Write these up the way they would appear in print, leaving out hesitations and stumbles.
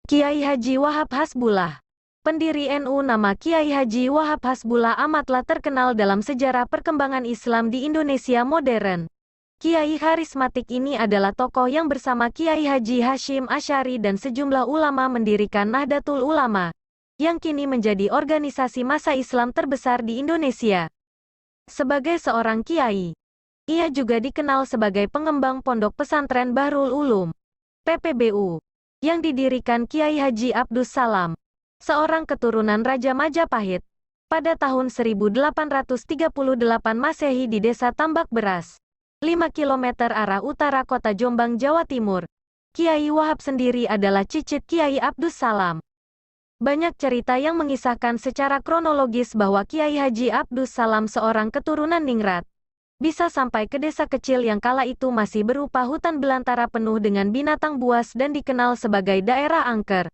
Kiai Haji Wahab Hasbullah. Pendiri NU nama Kiai Haji Wahab Hasbullah amatlah terkenal dalam sejarah perkembangan Islam di Indonesia modern. Kiai karismatik ini adalah tokoh yang bersama Kiai Haji Hashim Asy'ari dan sejumlah ulama mendirikan Nahdlatul Ulama, yang kini menjadi organisasi massa Islam terbesar di Indonesia. Sebagai seorang kiai, ia juga dikenal sebagai pengembang Pondok Pesantren Bahrul Ulum, PPBU, yang didirikan Kiai Haji Abdus Salam, seorang keturunan Raja Majapahit, pada tahun 1838 Masehi di Desa Tambak Beras, 5 km arah utara kota Jombang, Jawa Timur. Kiai Wahab sendiri adalah cicit Kiai Abdus Salam. Banyak cerita yang mengisahkan secara kronologis bahwa Kiai Haji Abdus Salam seorang keturunan ningrat, bisa sampai ke desa kecil yang kala itu masih berupa hutan belantara penuh dengan binatang buas dan dikenal sebagai daerah angker.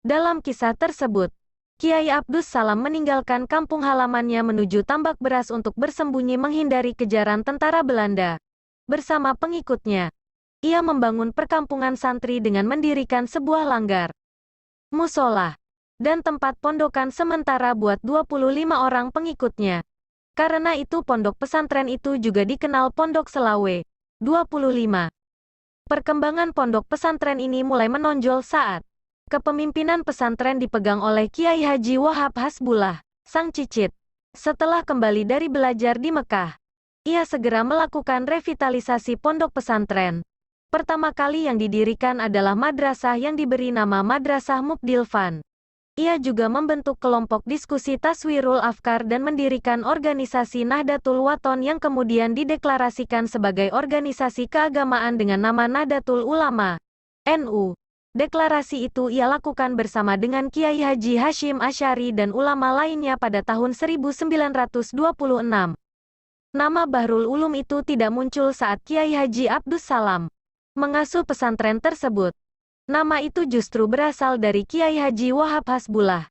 Dalam kisah tersebut, Kiai Abdus Salam meninggalkan kampung halamannya menuju Tambak Beras untuk bersembunyi menghindari kejaran tentara Belanda. Bersama pengikutnya, ia membangun perkampungan santri dengan mendirikan sebuah langgar, musola, dan tempat pondokan sementara buat 25 orang pengikutnya. Karena itu pondok pesantren itu juga dikenal Pondok Selawe, 25. Perkembangan pondok pesantren ini mulai menonjol saat kepemimpinan pesantren dipegang oleh Kiai Haji Wahab Hasbullah, sang cicit. Setelah kembali dari belajar di Mekah, ia segera melakukan revitalisasi pondok pesantren. Pertama kali yang didirikan adalah madrasah yang diberi nama Madrasah Mukdilfan. Ia juga membentuk kelompok diskusi Taswirul Afkar dan mendirikan organisasi Nahdlatul Wathon yang kemudian dideklarasikan sebagai organisasi keagamaan dengan nama Nahdlatul Ulama, NU. Deklarasi itu ia lakukan bersama dengan Kiai Haji Hashim Asy'ari dan ulama lainnya pada tahun 1926. Nama Bahrul Ulum itu tidak muncul saat Kiai Haji Abdus Salam mengasuh pesantren tersebut. Nama itu justru berasal dari Kiai Haji Wahab Hasbullah.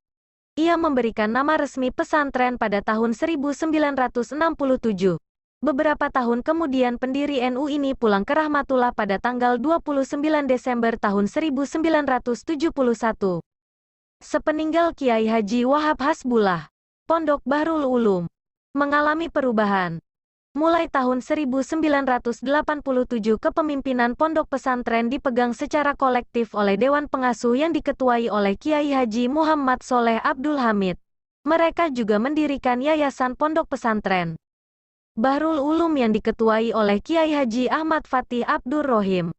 Ia memberikan nama resmi pesantren pada tahun 1967. Beberapa tahun kemudian pendiri NU ini pulang ke Rahmatullah pada tanggal 29 Desember tahun 1971. Sepeninggal Kiai Haji Wahab Hasbullah, Pondok Bahrul Ulum mengalami perubahan. Mulai tahun 1987 kepemimpinan pondok pesantren dipegang secara kolektif oleh Dewan Pengasuh yang diketuai oleh Kiai Haji Muhammad Soleh Abdul Hamid. Mereka juga mendirikan Yayasan Pondok Pesantren Bahrul Ulum yang diketuai oleh Kiai Haji Ahmad Fatih Abdur Rohim.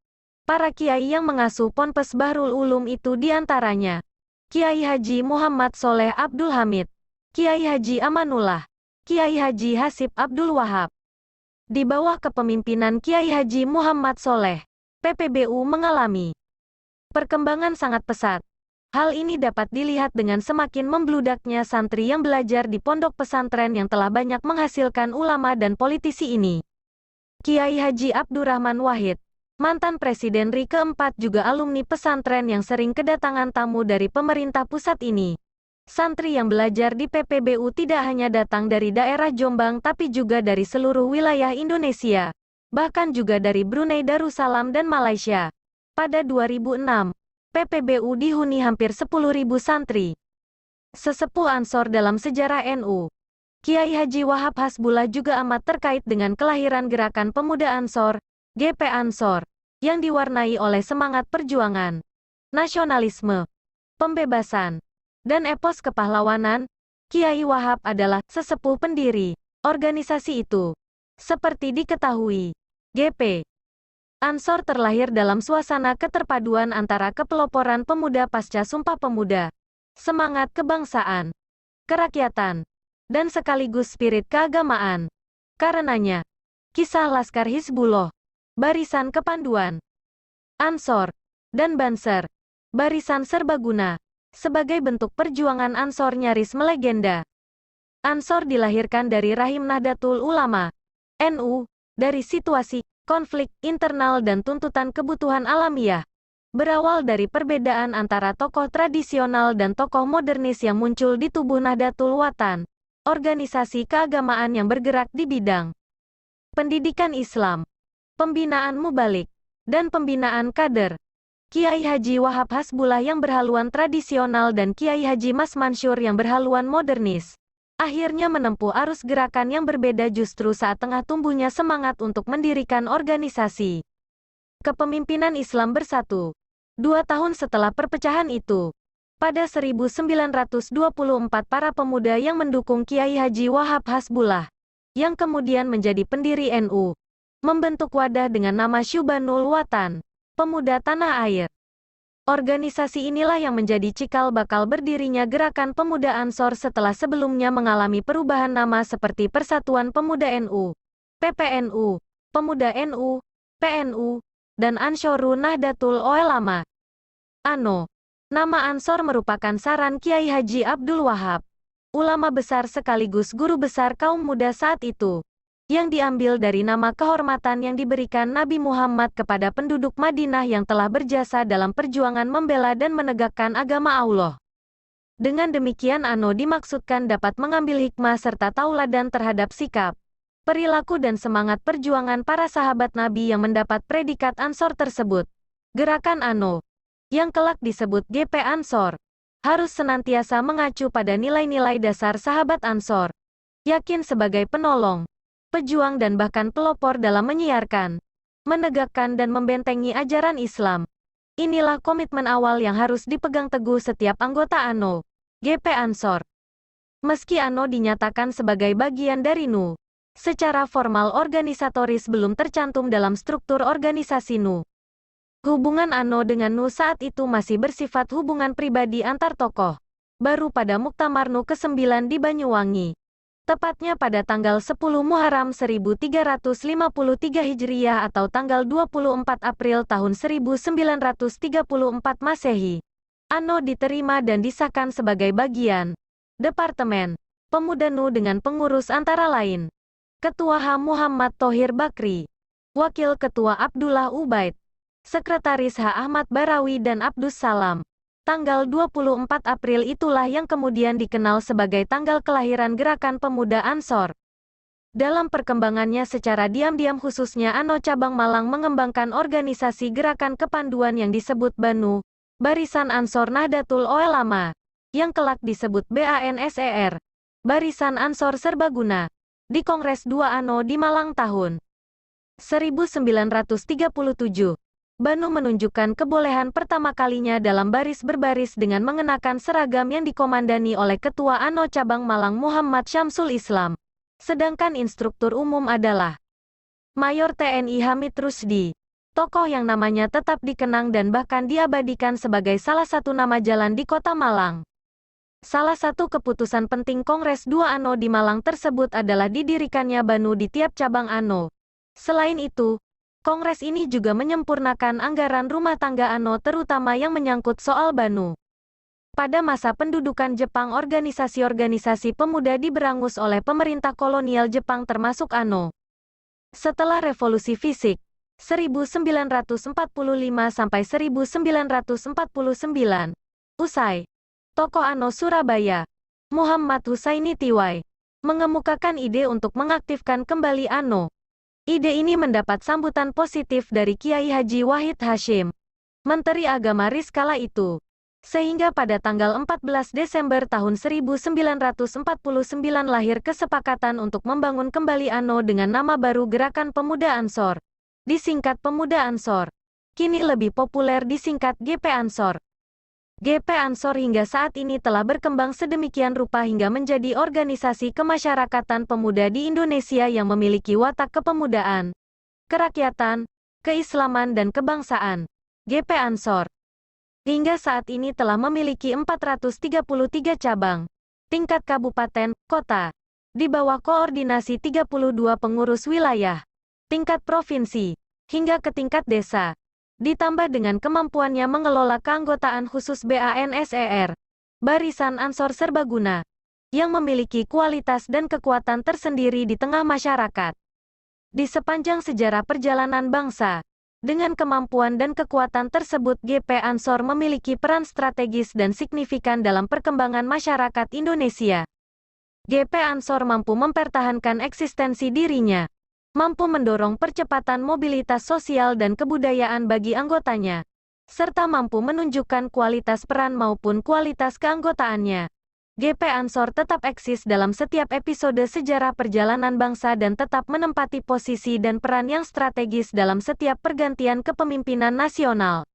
Para kiai yang mengasuh Ponpes Bahrul Ulum itu diantaranya Kiai Haji Muhammad Soleh Abdul Hamid, Kiai Haji Amanullah, Kiai Haji Hasib Abdul Wahab. Di bawah kepemimpinan Kiai Haji Muhammad Soleh, PPBU mengalami perkembangan sangat pesat. Hal ini dapat dilihat dengan semakin membludaknya santri yang belajar di pondok pesantren yang telah banyak menghasilkan ulama dan politisi ini. Kiai Haji Abdurrahman Wahid, mantan Presiden RI keempat, juga alumni pesantren yang sering kedatangan tamu dari pemerintah pusat ini. Santri yang belajar di PPBU tidak hanya datang dari daerah Jombang tapi juga dari seluruh wilayah Indonesia, bahkan juga dari Brunei Darussalam dan Malaysia. Pada 2006, PPBU dihuni hampir 10.000 santri. Sesepuh Ansor dalam sejarah NU, Kiai Haji Wahab Hasbullah juga amat terkait dengan kelahiran Gerakan Pemuda Ansor, GP Ansor, yang diwarnai oleh semangat perjuangan, nasionalisme, pembebasan, dan epos kepahlawanan. Kiai Wahab adalah sesepuh pendiri organisasi itu. Seperti diketahui, GP Ansor terlahir dalam suasana keterpaduan antara kepeloporan pemuda pasca Sumpah Pemuda, semangat kebangsaan, kerakyatan, dan sekaligus spirit keagamaan. Karenanya, kisah Laskar Hizbullah, Barisan Kepanduan Ansor, dan Banser, Barisan Serbaguna, sebagai bentuk perjuangan Ansor nyaris melegenda. Ansor dilahirkan dari rahim Nahdlatul Ulama, NU, dari situasi, konflik, internal dan tuntutan kebutuhan alamiah. Berawal dari perbedaan antara tokoh tradisional dan tokoh modernis yang muncul di tubuh Nahdlatul Watan, organisasi keagamaan yang bergerak di bidang pendidikan Islam, pembinaan mubalik, dan pembinaan kader. Kiai Haji Wahab Hasbullah yang berhaluan tradisional dan Kiai Haji Mas Mansur yang berhaluan modernis, akhirnya menempuh arus gerakan yang berbeda justru saat tengah tumbuhnya semangat untuk mendirikan organisasi Kepemimpinan Islam Bersatu. 2 tahun setelah perpecahan itu, pada 1924 para pemuda yang mendukung Kiai Haji Wahab Hasbullah, yang kemudian menjadi pendiri NU, membentuk wadah dengan nama Syubanul Watan, Pemuda Tanah Air. Organisasi inilah yang menjadi cikal bakal berdirinya Gerakan Pemuda Ansor setelah sebelumnya mengalami perubahan nama seperti Persatuan Pemuda NU, PPNU, Pemuda NU, PNU, dan Ansyorun Nahdlatul Ulama. ANO. Nama Ansor merupakan saran Kiai Haji Abdul Wahab, ulama besar sekaligus guru besar kaum muda saat itu, yang diambil dari nama kehormatan yang diberikan Nabi Muhammad kepada penduduk Madinah yang telah berjasa dalam perjuangan membela dan menegakkan agama Allah. Dengan demikian ANO dimaksudkan dapat mengambil hikmah serta tauladan terhadap sikap, perilaku dan semangat perjuangan para sahabat Nabi yang mendapat predikat Ansor tersebut. Gerakan ANO, yang kelak disebut GP Ansor, harus senantiasa mengacu pada nilai-nilai dasar sahabat Ansor, yakin sebagai penolong, pejuang dan bahkan pelopor dalam menyiarkan, menegakkan dan membentengi ajaran Islam. Inilah komitmen awal yang harus dipegang teguh setiap anggota ANO, GP Ansor. Meski ANO dinyatakan sebagai bagian dari NU, secara formal organisatoris belum tercantum dalam struktur organisasi NU. Hubungan ANO dengan NU saat itu masih bersifat hubungan pribadi antar tokoh. Baru pada Muktamar NU ke-9 di Banyuwangi, tepatnya pada tanggal 10 Muharram 1353 Hijriah atau tanggal 24 April tahun 1934 Masehi, ANO diterima dan disahkan sebagai bagian Departemen Pemuda NU dengan pengurus antara lain Ketua H. Muhammad Thohir Bakri, Wakil Ketua Abdullah Ubaid, Sekretaris H. Ahmad Barawi dan Abdus Salam. Tanggal 24 April itulah yang kemudian dikenal sebagai tanggal kelahiran Gerakan Pemuda Ansor. Dalam perkembangannya secara diam-diam khususnya ANO Cabang Malang mengembangkan organisasi gerakan kepanduan yang disebut BANU, Barisan Ansor Nahdlatul Ulama, yang kelak disebut BANSER, Barisan Ansor Serbaguna, di Kongres 2 ANO di Malang tahun 1937. BANU menunjukkan kebolehan pertama kalinya dalam baris berbaris dengan mengenakan seragam yang dikomandani oleh Ketua ANO Cabang Malang Muhammad Syamsul Islam. Sedangkan instruktur umum adalah Mayor TNI Hamid Rusdi, tokoh yang namanya tetap dikenang dan bahkan diabadikan sebagai salah satu nama jalan di Kota Malang. Salah satu keputusan penting Kongres 2 ANO di Malang tersebut adalah didirikannya BANU di tiap cabang ANO. Selain itu, Kongres ini juga menyempurnakan anggaran rumah tangga ANO terutama yang menyangkut soal BANU. Pada masa pendudukan Jepang organisasi-organisasi pemuda diberangus oleh pemerintah kolonial Jepang termasuk ANO. Setelah revolusi fisik, 1945–1949, usai, tokoh ANO Surabaya, Muhammad Husaini Tiwai, mengemukakan ide untuk mengaktifkan kembali ANO. Ide ini mendapat sambutan positif dari Kiai Haji Wahid Hasyim, Menteri Agama RI kala itu. Sehingga pada tanggal 14 Desember tahun 1949 lahir kesepakatan untuk membangun kembali ANO dengan nama baru Gerakan Pemuda Ansor, disingkat Pemuda Ansor. Kini lebih populer disingkat GP Ansor. GP Ansor hingga saat ini telah berkembang sedemikian rupa hingga menjadi organisasi kemasyarakatan pemuda di Indonesia yang memiliki watak kepemudaan, kerakyatan, keislaman dan kebangsaan. GP Ansor hingga saat ini telah memiliki 433 cabang, tingkat kabupaten, kota, di bawah koordinasi 32 pengurus wilayah, tingkat provinsi, hingga ke tingkat desa. Ditambah dengan kemampuannya mengelola keanggotaan khusus BANSER, Barisan Ansor Serbaguna, yang memiliki kualitas dan kekuatan tersendiri di tengah masyarakat. Di sepanjang sejarah perjalanan bangsa, dengan kemampuan dan kekuatan tersebut GP Ansor memiliki peran strategis dan signifikan dalam perkembangan masyarakat Indonesia. GP Ansor mampu mempertahankan eksistensi dirinya, mampu mendorong percepatan mobilitas sosial dan kebudayaan bagi anggotanya, serta mampu menunjukkan kualitas peran maupun kualitas keanggotaannya. GP Ansor tetap eksis dalam setiap episode sejarah perjalanan bangsa dan tetap menempati posisi dan peran yang strategis dalam setiap pergantian kepemimpinan nasional.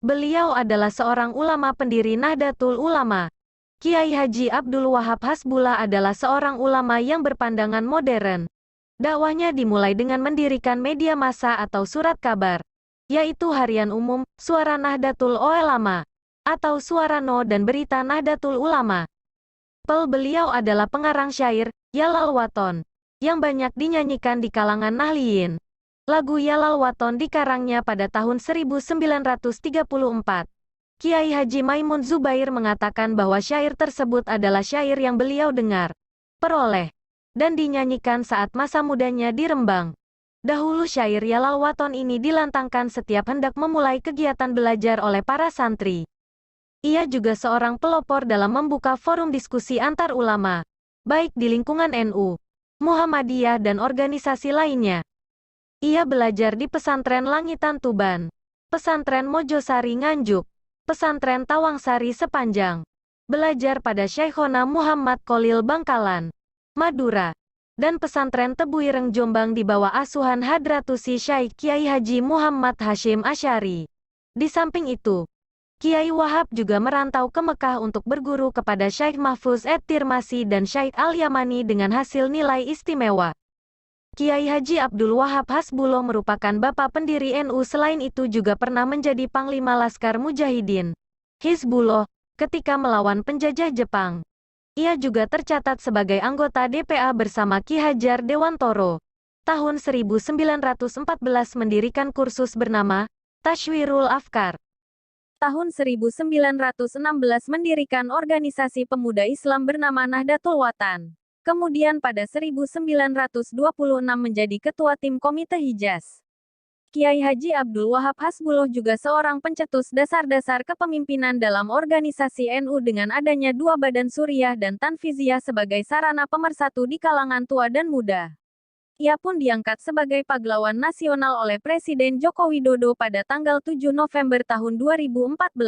Beliau adalah seorang ulama pendiri Nahdlatul Ulama. Kiai Haji Abdul Wahab Hasbullah adalah seorang ulama yang berpandangan modern. Dakwahnya dimulai dengan mendirikan media massa atau surat kabar, yaitu Harian Umum, Suara Nahdlatul Ulama, atau Suara No dan Berita Nahdlatul Ulama. Beliau adalah pengarang syair, Yalal Waton, yang banyak dinyanyikan di kalangan Nahliyin. Lagu Yalal Waton dikarangnya pada tahun 1934. Kiai Haji Maimun Zubair mengatakan bahwa syair tersebut adalah syair yang beliau dengar, peroleh, dan dinyanyikan saat masa mudanya di Rembang. Dahulu syair Yalal Waton ini dilantangkan setiap hendak memulai kegiatan belajar oleh para santri. Ia juga seorang pelopor dalam membuka forum diskusi antar ulama, baik di lingkungan NU, Muhammadiyah dan organisasi lainnya. Ia belajar di Pesantren Langitan Tuban, Pesantren Mojosari Nganjuk, Pesantren Tawangsari Sepanjang, belajar pada Syekhona Muhammad Khalil Bangkalan, Madura, dan Pesantren Tebuireng Jombang di bawah asuhan Hadratusi Syaikh Kiai Haji Muhammad Hashim Asy'ari. Di samping itu, Kiai Wahab juga merantau ke Mekah untuk berguru kepada Syaikh Mahfuz Ed-Tirmasi dan Syaikh Al-Yamani dengan hasil nilai istimewa. Kiai Haji Abdul Wahab Hasbullah merupakan bapak pendiri NU. Selain itu juga pernah menjadi Panglima Laskar Mujahidin Hizbullah ketika melawan penjajah Jepang. Ia juga tercatat sebagai anggota DPA bersama Ki Hajar Dewantoro. Tahun 1914 mendirikan kursus bernama Tashwirul Afkar. Tahun 1916 mendirikan organisasi pemuda Islam bernama Nahdlatul Watan. Kemudian pada 1926 menjadi ketua tim Komite Hijaz. Kiai Haji Abdul Wahab Hasbullah juga seorang pencetus dasar-dasar kepemimpinan dalam organisasi NU dengan adanya dua badan suriah dan tanfiziyah sebagai sarana pemersatu di kalangan tua dan muda. Ia pun diangkat sebagai pahlawan nasional oleh Presiden Joko Widodo pada tanggal 7 November tahun 2014.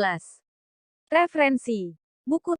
Referensi: buku